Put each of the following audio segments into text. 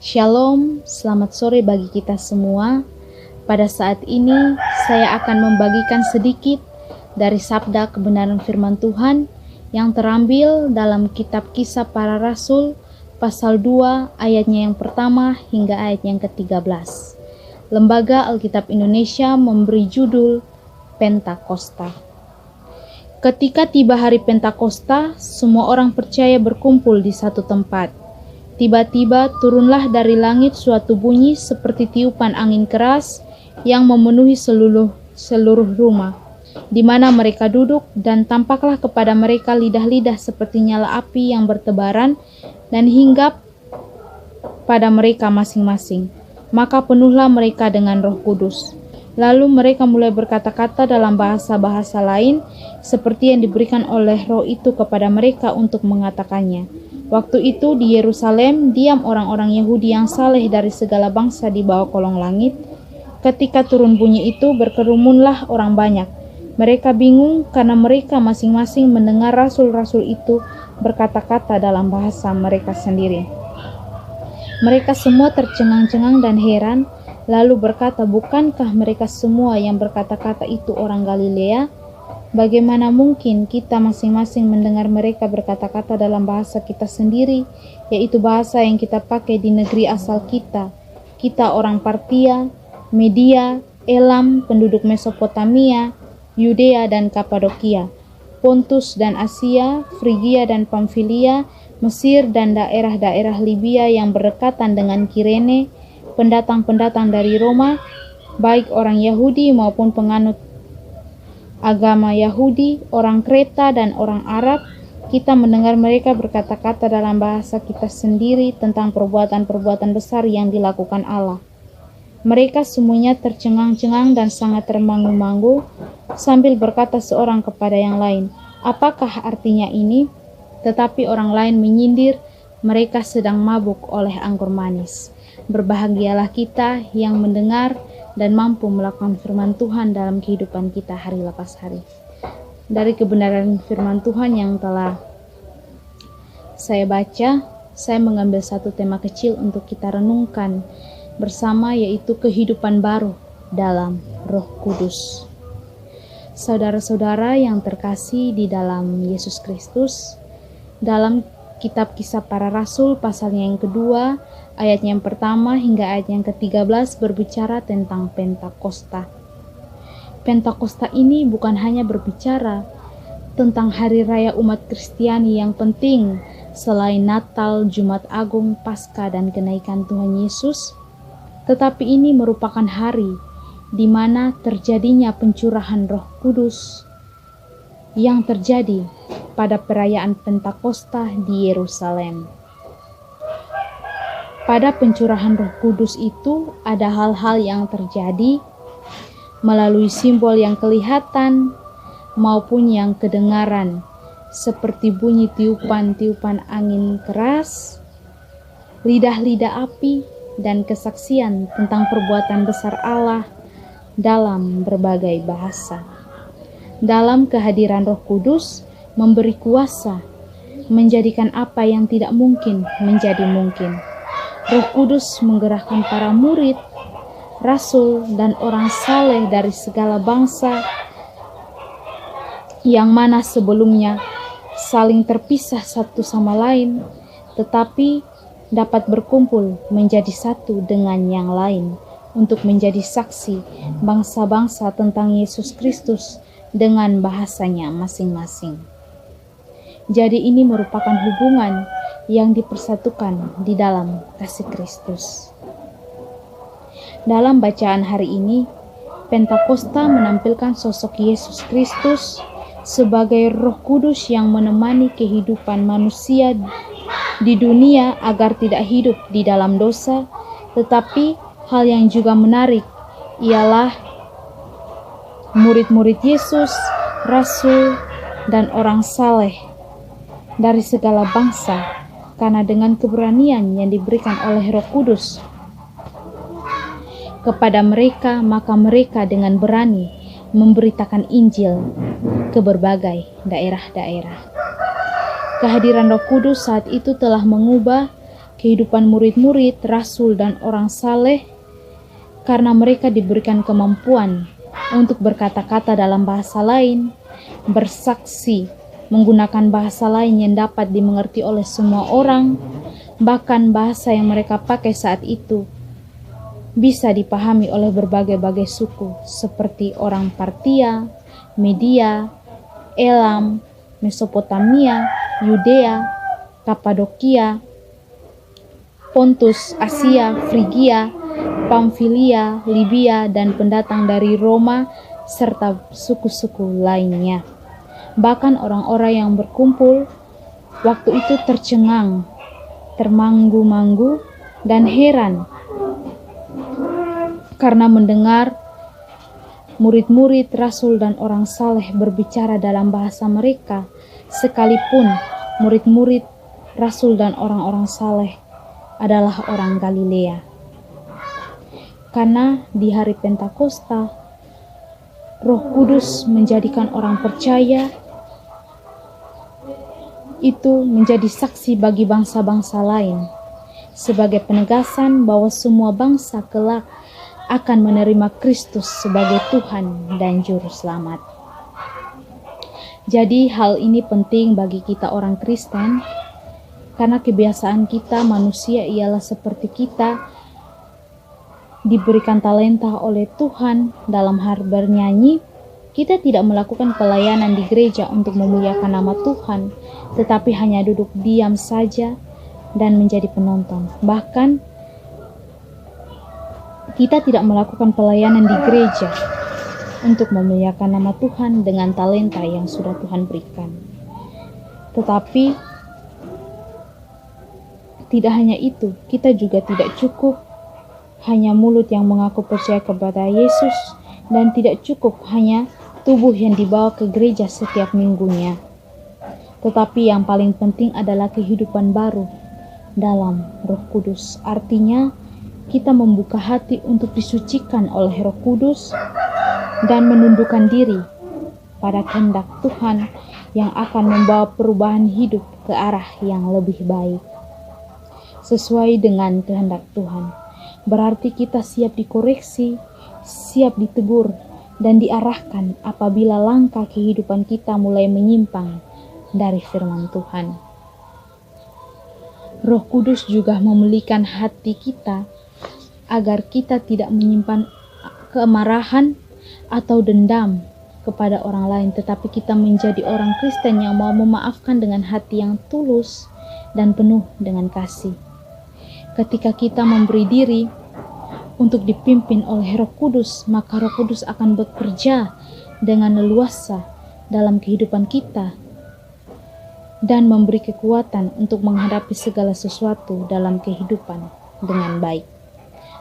Shalom, selamat sore bagi kita semua. Pada saat ini saya akan membagikan sedikit dari sabda kebenaran firman Tuhan yang terambil dalam kitab Kisah Para Rasul pasal 2 ayatnya yang pertama hingga ayat yang ke-13. Lembaga Alkitab Indonesia memberi judul Pentakosta. Ketika tiba hari Pentakosta, semua orang percaya berkumpul di satu tempat. Tiba-tiba turunlah dari langit suatu bunyi seperti tiupan angin keras yang memenuhi seluruh rumah, di mana mereka duduk, dan tampaklah kepada mereka lidah-lidah seperti nyala api yang bertebaran dan hinggap pada mereka masing-masing. Maka penuhlah mereka dengan Roh Kudus. Lalu mereka mulai berkata-kata dalam bahasa-bahasa lain seperti yang diberikan oleh Roh itu kepada mereka untuk mengatakannya. Waktu itu di Yerusalem diam orang-orang Yahudi yang saleh dari segala bangsa di bawah kolong langit. Ketika turun bunyi itu, berkerumunlah orang banyak. Mereka bingung karena mereka masing-masing mendengar rasul-rasul itu berkata-kata dalam bahasa mereka sendiri. Mereka semua tercengang-cengang dan heran, lalu berkata, "Bukankah mereka semua yang berkata-kata itu orang Galilea? Bagaimana mungkin kita masing-masing mendengar mereka berkata-kata dalam bahasa kita sendiri, yaitu bahasa yang kita pakai di negeri asal kita? Kita orang Partia, Media, Elam, penduduk Mesopotamia, Yudea dan Kapadokia, Pontus dan Asia, Frigia dan Pamfilia, Mesir dan daerah-daerah Libya yang berdekatan dengan Kirene, pendatang-pendatang dari Roma, baik orang Yahudi maupun penganut agama Yahudi, orang Kreta dan orang Arab. Kita mendengar mereka berkata-kata dalam bahasa kita sendiri tentang perbuatan-perbuatan besar yang dilakukan Allah." Mereka semuanya tercengang-cengang dan sangat termangu-mangu sambil berkata seorang kepada yang lain, "Apakah artinya ini?" Tetapi orang lain menyindir, "Mereka sedang mabuk oleh anggur manis." Berbahagialah kita yang mendengar dan mampu melakukan firman Tuhan dalam kehidupan kita hari lepas hari. Dari kebenaran firman Tuhan yang telah saya baca, saya mengambil satu tema kecil untuk kita renungkan bersama, yaitu kehidupan baru dalam Roh Kudus. Saudara-saudara yang terkasih di dalam Yesus Kristus, dalam kitab Kisah Para Rasul pasalnya yang kedua, ayat yang pertama hingga ayat yang ke-13 berbicara tentang Pentakosta. Pentakosta ini bukan hanya berbicara tentang hari raya umat Kristiani yang penting selain Natal, Jumat Agung, Paskah, dan kenaikan Tuhan Yesus, tetapi ini merupakan hari di mana terjadinya pencurahan Roh Kudus yang terjadi pada perayaan Pentakosta di Yerusalem. Pada pencurahan Roh Kudus itu ada hal-hal yang terjadi melalui simbol yang kelihatan maupun yang kedengaran, seperti bunyi tiupan-tiupan angin keras, lidah-lidah api, dan kesaksian tentang perbuatan besar Allah dalam berbagai bahasa. Dalam kehadiran Roh Kudus memberi kuasa menjadikan apa yang tidak mungkin menjadi mungkin. Roh Kudus menggerakkan para murid, rasul, dan orang saleh dari segala bangsa yang mana sebelumnya saling terpisah satu sama lain, tetapi dapat berkumpul menjadi satu dengan yang lain untuk menjadi saksi bangsa-bangsa tentang Yesus Kristus dengan bahasanya masing-masing. Jadi ini merupakan hubungan yang dipersatukan di dalam kasih Kristus. Dalam bacaan hari ini, Pentakosta menampilkan sosok Yesus Kristus sebagai Roh Kudus yang menemani kehidupan manusia di dunia agar tidak hidup di dalam dosa. Tetapi hal yang juga menarik ialah murid-murid Yesus, rasul, dan orang saleh dari segala bangsa, karena dengan keberanian yang diberikan oleh Roh Kudus kepada mereka, maka mereka dengan berani memberitakan Injil ke berbagai daerah-daerah. Kehadiran Roh Kudus saat itu telah mengubah kehidupan murid-murid, rasul, dan orang saleh karena mereka diberikan kemampuan untuk berkata-kata dalam bahasa lain, bersaksi, menggunakan bahasa lain yang dapat dimengerti oleh semua orang, bahkan bahasa yang mereka pakai saat itu bisa dipahami oleh berbagai-bagai suku seperti orang Partia, Media, Elam, Mesopotamia, Yudea, Kapadokia, Pontus, Asia, Frigia, Pamfilia, Libya, dan pendatang dari Roma serta suku-suku lainnya. Bahkan orang-orang yang berkumpul waktu itu tercengang, termanggu-manggu, dan heran karena mendengar murid-murid, rasul, dan orang saleh berbicara dalam bahasa mereka, sekalipun murid-murid, rasul, dan orang-orang saleh adalah orang Galilea. Karena di hari Pentakosta, Roh Kudus menjadikan orang percaya itu menjadi saksi bagi bangsa-bangsa lain, sebagai penegasan bahwa semua bangsa kelak akan menerima Kristus sebagai Tuhan dan Juru Selamat. Jadi hal ini penting bagi kita orang Kristen, karena kebiasaan kita manusia ialah seperti kita diberikan talenta oleh Tuhan dalam hal bernyanyi. Kita tidak melakukan pelayanan di gereja untuk memuliakan nama Tuhan, tetapi hanya duduk diam saja dan menjadi penonton. Bahkan kita tidak melakukan pelayanan di gereja untuk memuliakan nama Tuhan dengan talenta yang sudah Tuhan berikan. Tetapi tidak hanya itu, kita juga tidak cukup hanya mulut yang mengaku percaya kepada Yesus, dan tidak cukup hanya tubuh yang dibawa ke gereja setiap minggunya. Tetapi yang paling penting adalah kehidupan baru dalam Roh Kudus. Artinya, kita membuka hati untuk disucikan oleh Roh Kudus dan menundukkan diri pada kehendak Tuhan yang akan membawa perubahan hidup ke arah yang lebih baik sesuai dengan kehendak Tuhan. Berarti kita siap dikoreksi, siap ditegur, dan diarahkan apabila langkah kehidupan kita mulai menyimpang dari firman Tuhan. Roh Kudus juga memulihkan hati kita agar kita tidak menyimpan kemarahan atau dendam kepada orang lain, tetapi kita menjadi orang Kristen yang mau memaafkan dengan hati yang tulus dan penuh dengan kasih. Ketika kita memberi diri untuk dipimpin oleh Roh Kudus, maka Roh Kudus akan bekerja dengan leluasa dalam kehidupan kita dan memberi kekuatan untuk menghadapi segala sesuatu dalam kehidupan dengan baik.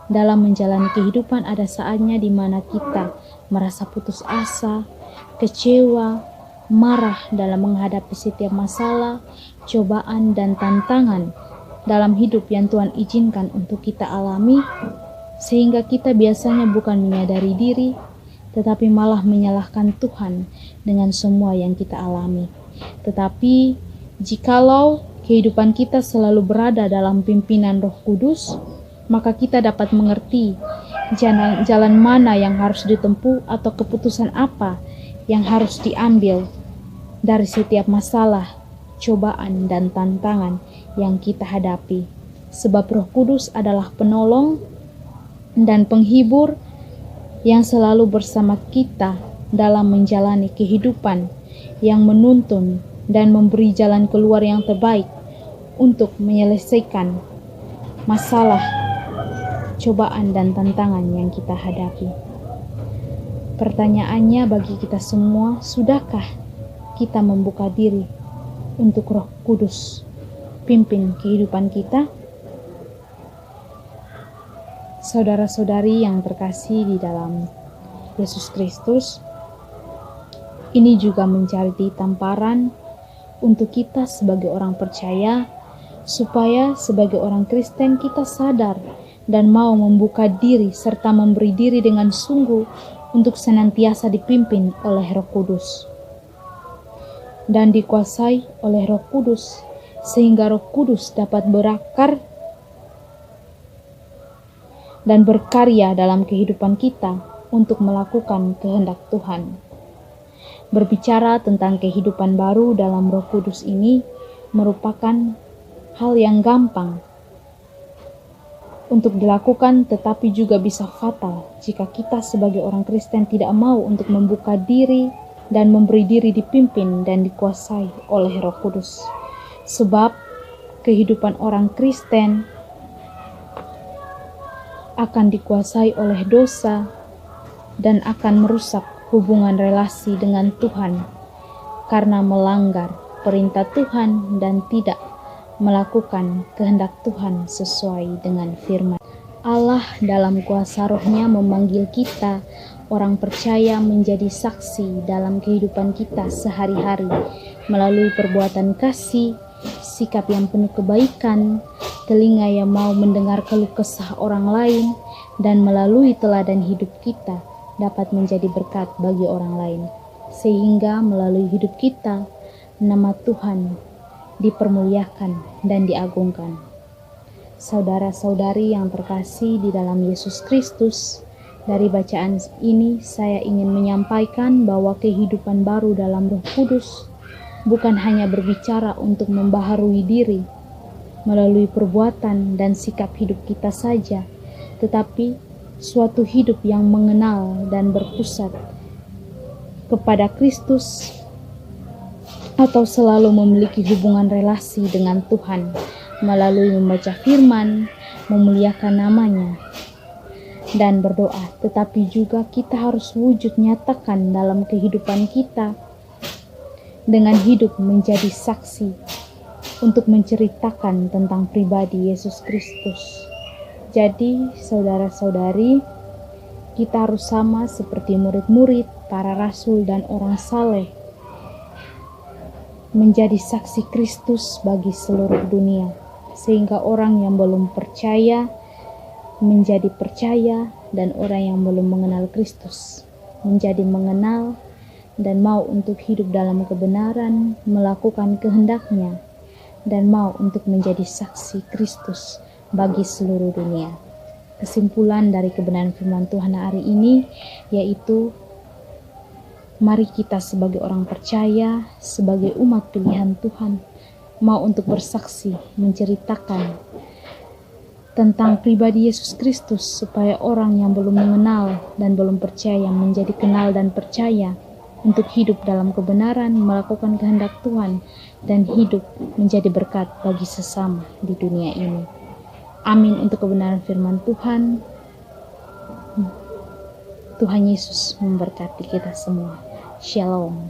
Dalam menjalani kehidupan ada saatnya di mana kita merasa putus asa, kecewa, marah dalam menghadapi setiap masalah, cobaan, dan tantangan dalam hidup yang Tuhan izinkan untuk kita alami, sehingga kita biasanya bukan menyadari diri, tetapi malah menyalahkan Tuhan dengan semua yang kita alami. Tetapi jikalau kehidupan kita selalu berada dalam pimpinan Roh Kudus, maka kita dapat mengerti jalan mana yang harus ditempuh atau keputusan apa yang harus diambil dari setiap masalah, cobaan, dan tantangan yang kita hadapi. Sebab Roh Kudus adalah penolong dan penghibur yang selalu bersama kita dalam menjalani kehidupan yang menuntun dan memberi jalan keluar yang terbaik untuk menyelesaikan masalah, cobaan, dan tantangan yang kita hadapi. Pertanyaannya bagi kita semua, sudahkah kita membuka diri untuk Roh Kudus pimpin kehidupan kita? Saudara-saudari yang terkasih di dalam Yesus Kristus, ini juga menjadi tamparan untuk kita sebagai orang percaya, supaya sebagai orang Kristen kita sadar dan mau membuka diri serta memberi diri dengan sungguh untuk senantiasa dipimpin oleh Roh Kudus dan dikuasai oleh Roh Kudus, sehingga Roh Kudus dapat berakar dan berkarya dalam kehidupan kita untuk melakukan kehendak Tuhan. Berbicara tentang kehidupan baru dalam Roh Kudus ini merupakan hal yang gampang untuk dilakukan, tetapi juga bisa fatal jika kita sebagai orang Kristen tidak mau untuk membuka diri dan memberi diri dipimpin dan dikuasai oleh Roh Kudus. Sebab kehidupan orang Kristen akan dikuasai oleh dosa dan akan merusak hubungan relasi dengan Tuhan karena melanggar perintah Tuhan dan tidak melakukan kehendak Tuhan sesuai dengan firman. Allah dalam kuasa Roh-Nya memanggil kita orang percaya menjadi saksi dalam kehidupan kita sehari-hari melalui perbuatan kasih, sikap yang penuh kebaikan, telinga yang mau mendengar keluh kesah orang lain, dan melalui teladan hidup kita dapat menjadi berkat bagi orang lain, sehingga melalui hidup kita nama Tuhan dipermuliakan dan diagungkan. Saudara-saudari yang terkasih di dalam Yesus Kristus, dari bacaan ini saya ingin menyampaikan bahwa kehidupan baru dalam Roh Kudus bukan hanya berbicara untuk membaharui diri melalui perbuatan dan sikap hidup kita saja, tetapi suatu hidup yang mengenal dan berpusat kepada Kristus atau selalu memiliki hubungan relasi dengan Tuhan melalui membaca firman, memuliakan namanya, dan berdoa. Tetapi juga kita harus wujud nyatakan dalam kehidupan kita dengan hidup menjadi saksi untuk menceritakan tentang pribadi Yesus Kristus. Jadi saudara-saudari, kita harus sama seperti murid-murid, para rasul dan orang saleh, menjadi saksi Kristus bagi seluruh dunia, sehingga orang yang belum percaya menjadi percaya, dan orang yang belum mengenal Kristus menjadi mengenal dan mau untuk hidup dalam kebenaran, melakukan kehendak-Nya, dan mau untuk menjadi saksi Kristus bagi seluruh dunia. Kesimpulan dari kebenaran firman Tuhan hari ini yaitu, mari kita sebagai orang percaya, sebagai umat pilihan Tuhan, mau untuk bersaksi, menceritakan tentang pribadi Yesus Kristus, supaya orang yang belum mengenal dan belum percaya menjadi kenal dan percaya, untuk hidup dalam kebenaran, melakukan kehendak Tuhan, dan hidup menjadi berkat bagi sesama di dunia ini. Amin untuk kebenaran firman Tuhan. Tuhan Yesus memberkati kita semua. Shalom.